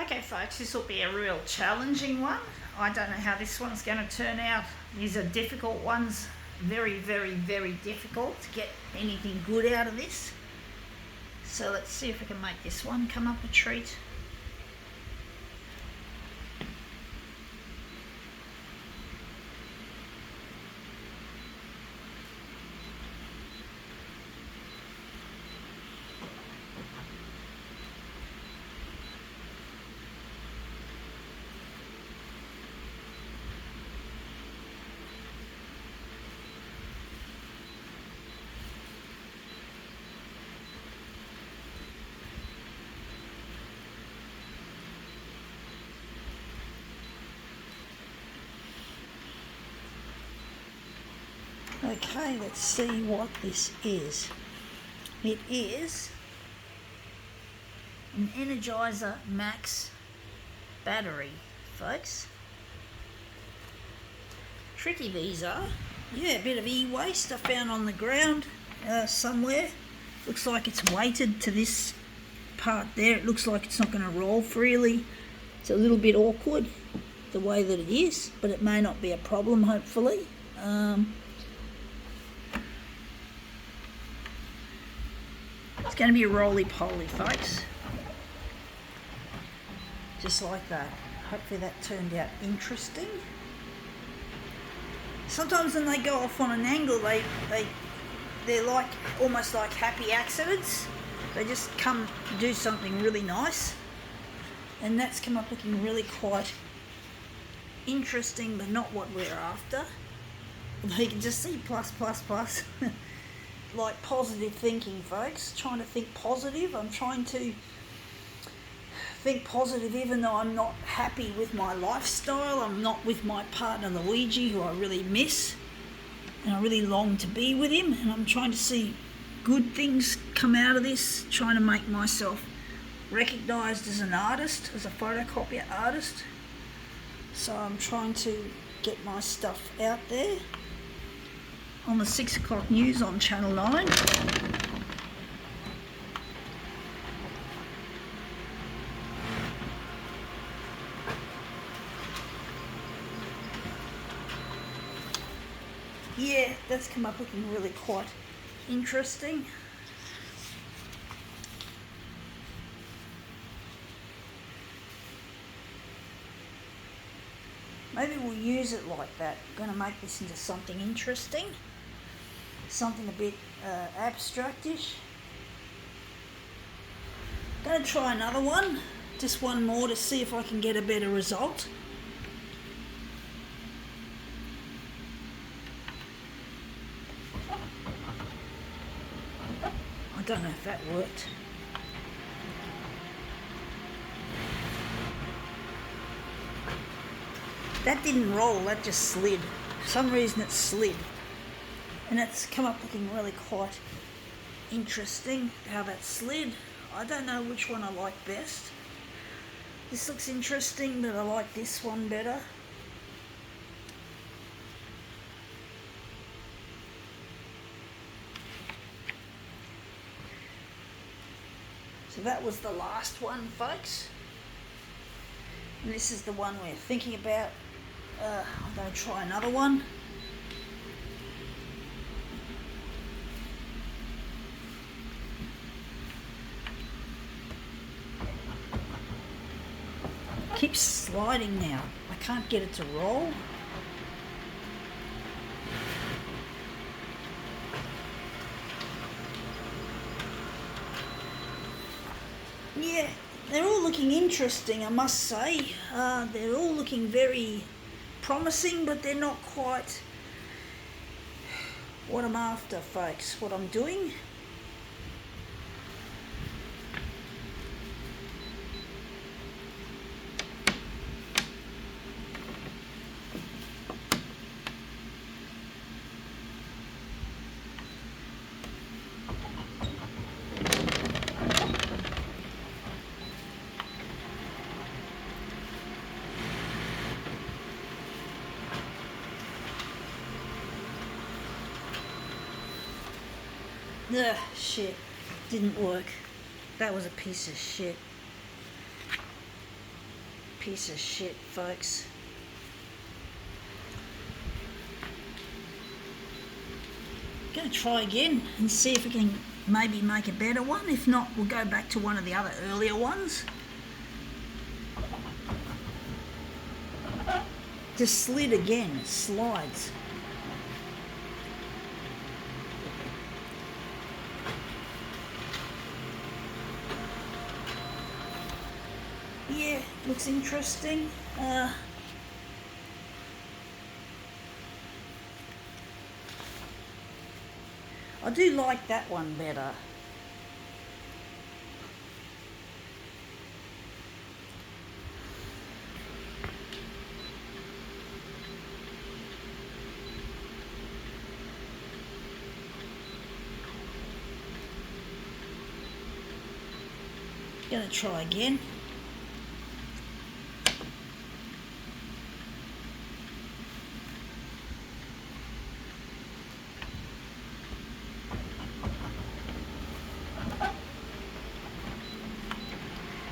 Okay folks, this will be a real challenging one. I don't know how this one's going to turn out. These are difficult ones, very, very, very difficult to get anything good out of this. So let's see if we can make this one come up a treat. Okay, let's see what this is. It is an Energizer Max battery, folks. Tricky these are. Yeah, a bit of e-waste I found on the ground somewhere. Looks like it's weighted to this part there. It looks like it's not going to roll freely. It's a little bit awkward the way that it is, but it may not be a problem, hopefully. It's going to be a roly-poly, folks. Just like that. Hopefully that turned out interesting. Sometimes when they go off on an angle, they're like almost like happy accidents. They just come do something really nice. And that's come up looking really quite interesting, but not what we're after. You can just see plus, plus, plus. Like positive thinking, folks. Trying to think positive. I'm trying to think positive even though I'm not happy with my lifestyle. I'm not with my partner Luigi, who I really miss, and I really long to be with him, and I'm trying to see good things come out of this, trying to make myself recognised as an artist, as a photocopier artist. So I'm trying to get my stuff out there on the 6 o'clock news on Channel 9. Yeah, that's come up looking really quite interesting. Maybe we'll use it like that. I'm going to make this into something interesting. Something a bit abstractish. Going to try another one. Just one more to see if I can get a better result. I don't know if that worked. That didn't roll, that just slid. For some reason it slid. And it's come up looking really quite interesting how that slid. I don't know which one I like best. This looks interesting, but I like this one better. So that was the last one, folks. And this is the one we're thinking about. I'm going to try another one. Keeps sliding now. I can't get it to roll. Yeah, they're all looking interesting, I must say. They're all looking very promising, but they're not quite what I'm after, folks, what I'm doing. Ugh, shit. Didn't work. That was a piece of shit. piece of shit, folks. Going to try again and see if we can maybe make a better one. If not, we'll go back to one of the other earlier ones. Just slid again, it slides. Yeah, looks interesting. I do like that one better. Gonna try again.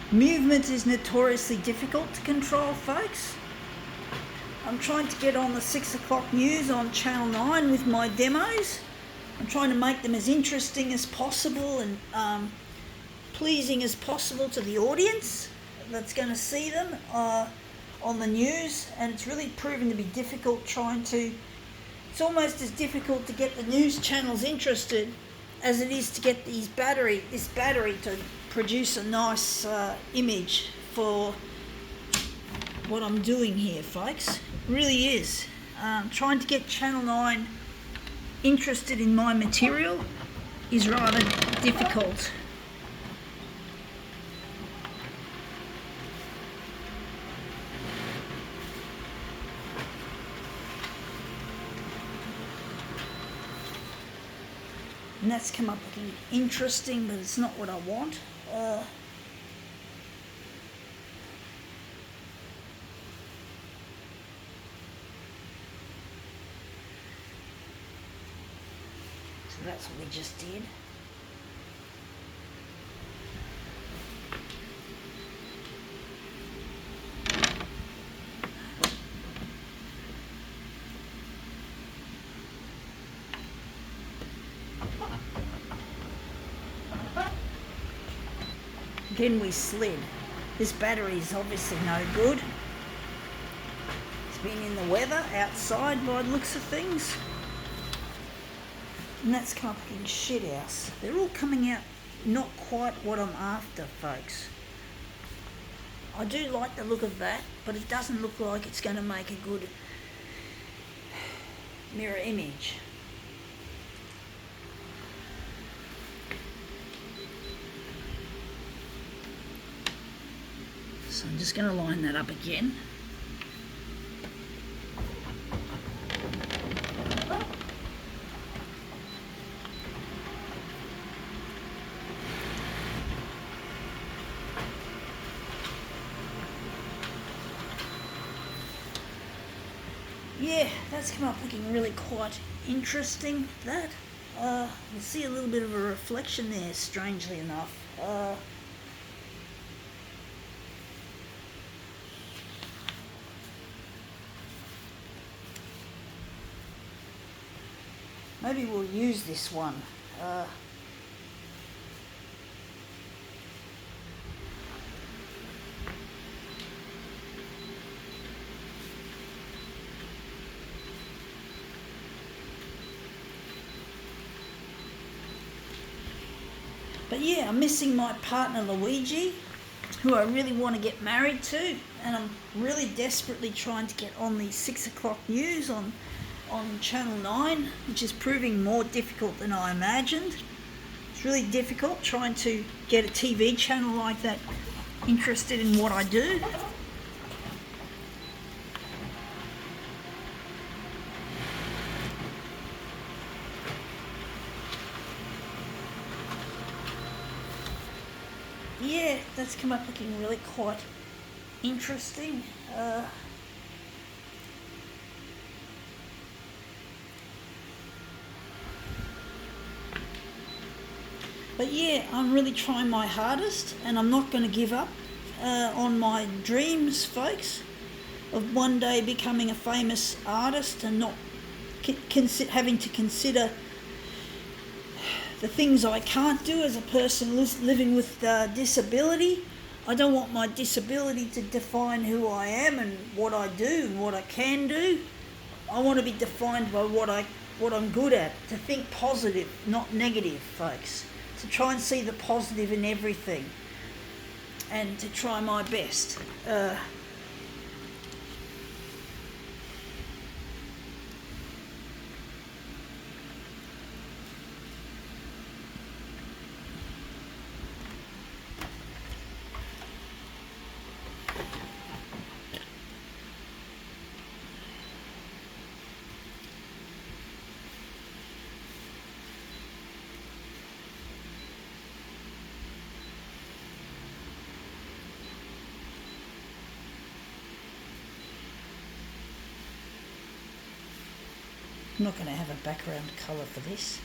Movement is notoriously difficult to control, folks. I'm trying to get on the 6 o'clock news on Channel 9 with my demos. I'm trying to make them as interesting as possible and pleasing as possible to the audience that's going to see them on the news, and it's really proven to be difficult it's almost as difficult to get the news channels interested as it is to get this battery to produce a nice image for what I'm doing here, folks. It really is. Trying to get Channel 9 interested in my material is rather difficult. And that's come up looking interesting, but it's not what I want. So that's what we just did. Again we slid. This battery is obviously no good. It's been in the weather outside by the looks of things. And that's come up in shit house. They're all coming out not quite what I'm after, folks. I do like the look of that, but it doesn't look like it's going to make a good mirror image. So I'm just going to line that up again. Yeah, that's come up looking really quite interesting, that. You see a little bit of a reflection there, strangely enough. Maybe we'll use this one. But yeah, I'm missing my partner Luigi, who I really want to get married to, and I'm really desperately trying to get on the 6 o'clock news on Channel 9, which is proving more difficult than I imagined. It's really difficult trying to get a TV channel like that interested in what I do. Yeah, that's come up looking really quite interesting. But yeah, I'm really trying my hardest, and I'm not going to give up. on my dreams, folks, of one day becoming a famous artist and not having to consider the things I can't do as a person living with disability. I don't want my disability to define who I am and what I do and what I can do. I want to be defined by what I'm good at, to think positive, not negative, folks. To try and see the positive in everything and to try my best. I'm not going to have a background colour for this.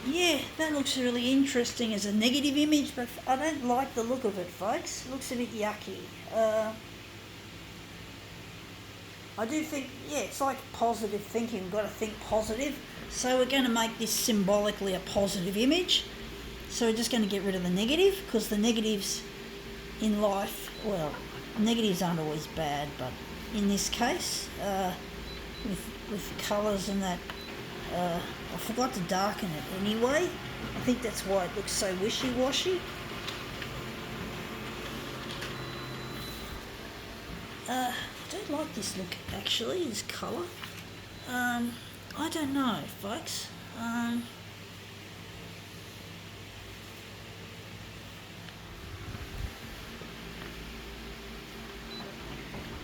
Yeah, that looks really interesting as a negative image, but I don't like the look of it, folks. It looks a bit yucky. I do think, it's like positive thinking. We've got to think positive. So we're going to make this symbolically a positive image. So we're just going to get rid of the negative, because the negatives in life, well, negatives aren't always bad, but in this case, with colours and that, I forgot to darken it anyway. I think that's why it looks so wishy-washy. I don't like this look actually, this colour. I don't know, folks.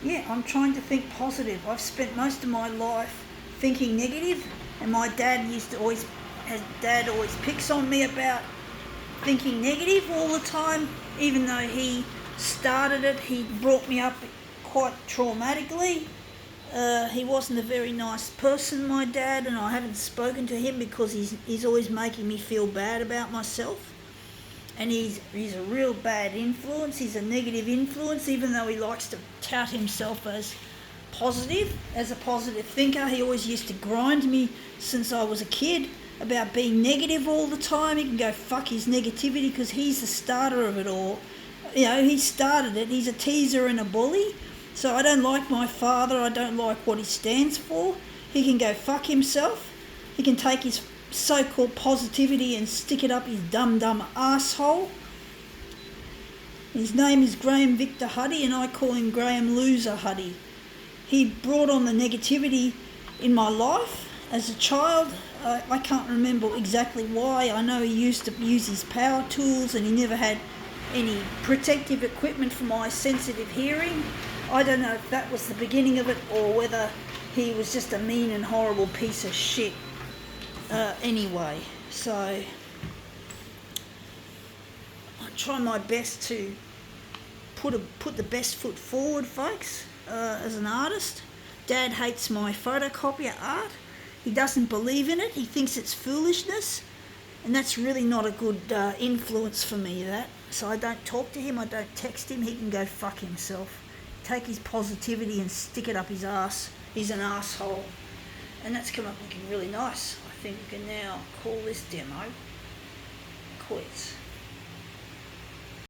Yeah, I'm trying to think positive. I've spent most of my life thinking negative, and my dad always picks on me about thinking negative all the time. Even though he started it, he brought me up quite traumatically. He wasn't a very nice person, my dad, and I haven't spoken to him because he's always making me feel bad about myself. And he's a real bad influence. He's a negative influence, even though he likes to tout himself as positive, as a positive thinker. He always used to grind me since I was a kid about being negative all the time. He can go fuck his negativity, because he's the starter of it all. You know, he started it. He's a teaser and a bully. So I don't like my father. I don't like what he stands for. He can go fuck himself. He can take his so-called positivity and stick it up his dumb asshole. His name is Graham Victor Huddy, and I call him Graham Loser Huddy. He brought on the negativity in my life as a child. I can't remember exactly why. I know he used to use his power tools, and he never had any protective equipment for my sensitive hearing. I don't know if that was the beginning of it, or whether he was just a mean and horrible piece of shit. Anyway, so I try my best to put the best foot forward, folks, as an artist. Dad hates my photocopier art. He doesn't believe in it. He thinks it's foolishness, and that's really not a good influence for me, that. So I don't talk to him. I don't text him. He can go fuck himself. Take his positivity and stick it up his ass. He's an asshole. And that's come up looking really nice. I think we can now call this demo quits.